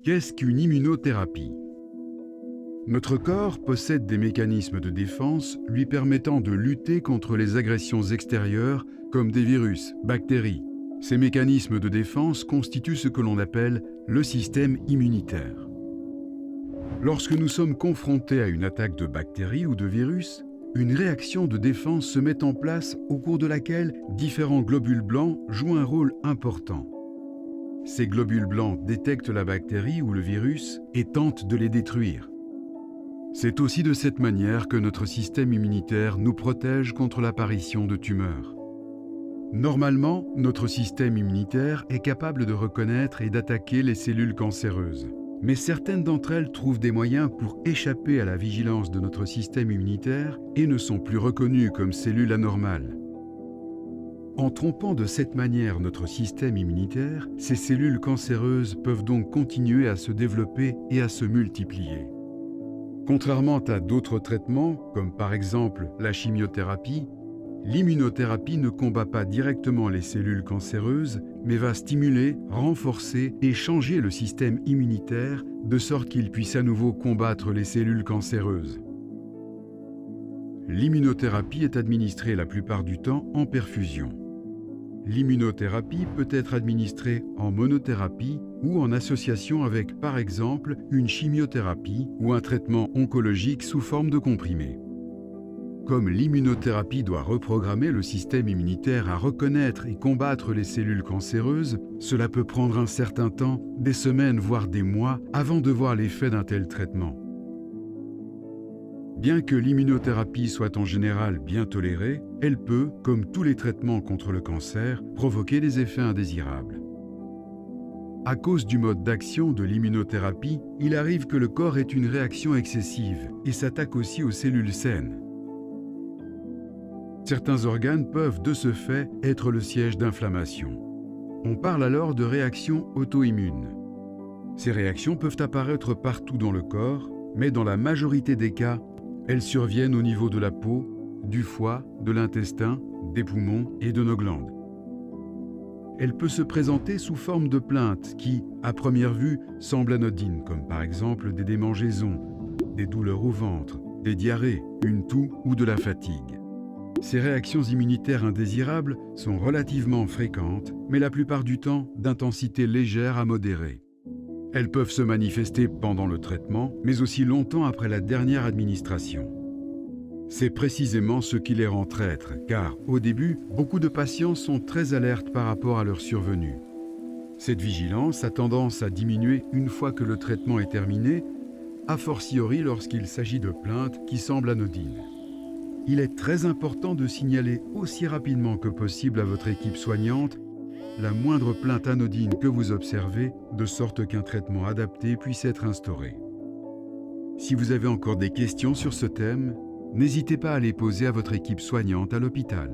Qu'est-ce qu'une immunothérapie? Notre corps possède des mécanismes de défense lui permettant de lutter contre les agressions extérieures comme des virus, bactéries. Ces mécanismes de défense constituent ce que l'on appelle le système immunitaire. Lorsque nous sommes confrontés à une attaque de bactéries ou de virus, une réaction de défense se met en place au cours de laquelle différents globules blancs jouent un rôle important. Ces globules blancs détectent la bactérie ou le virus et tentent de les détruire. C'est aussi de cette manière que notre système immunitaire nous protège contre l'apparition de tumeurs. Normalement, notre système immunitaire est capable de reconnaître et d'attaquer les cellules cancéreuses. Mais certaines d'entre elles trouvent des moyens pour échapper à la vigilance de notre système immunitaire et ne sont plus reconnues comme cellules anormales. En trompant de cette manière notre système immunitaire, ces cellules cancéreuses peuvent donc continuer à se développer et à se multiplier. Contrairement à d'autres traitements, comme par exemple la chimiothérapie, l'immunothérapie ne combat pas directement les cellules cancéreuses, mais va stimuler, renforcer et changer le système immunitaire de sorte qu'il puisse à nouveau combattre les cellules cancéreuses. L'immunothérapie est administrée la plupart du temps en perfusion. L'immunothérapie peut être administrée en monothérapie ou en association avec, par exemple, une chimiothérapie ou un traitement oncologique sous forme de comprimés. Comme l'immunothérapie doit reprogrammer le système immunitaire à reconnaître et combattre les cellules cancéreuses, cela peut prendre un certain temps, des semaines voire des mois, avant de voir l'effet d'un tel traitement. Bien que l'immunothérapie soit en général bien tolérée, elle peut, comme tous les traitements contre le cancer, provoquer des effets indésirables. À cause du mode d'action de l'immunothérapie, il arrive que le corps ait une réaction excessive et s'attaque aussi aux cellules saines. Certains organes peuvent, de ce fait, être le siège d'inflammation. On parle alors de réactions auto-immunes. Ces réactions peuvent apparaître partout dans le corps, mais dans la majorité des cas, elles surviennent au niveau de la peau, du foie, de l'intestin, des poumons et de nos glandes. Elle peut se présenter sous forme de plaintes qui, à première vue, semblent anodines, comme par exemple des démangeaisons, des douleurs au ventre, des diarrhées, une toux ou de la fatigue. Ces réactions immunitaires indésirables sont relativement fréquentes, mais la plupart du temps d'intensité légère à modérée. Elles peuvent se manifester pendant le traitement, mais aussi longtemps après la dernière administration. C'est précisément ce qui les rend traîtres, car au début, beaucoup de patients sont très alertes par rapport à leur survenue. Cette vigilance a tendance à diminuer une fois que le traitement est terminé, a fortiori lorsqu'il s'agit de plaintes qui semblent anodines. Il est très important de signaler aussi rapidement que possible à votre équipe soignante la moindre plainte anodine que vous observez, de sorte qu'un traitement adapté puisse être instauré. Si vous avez encore des questions sur ce thème, n'hésitez pas à les poser à votre équipe soignante à l'hôpital.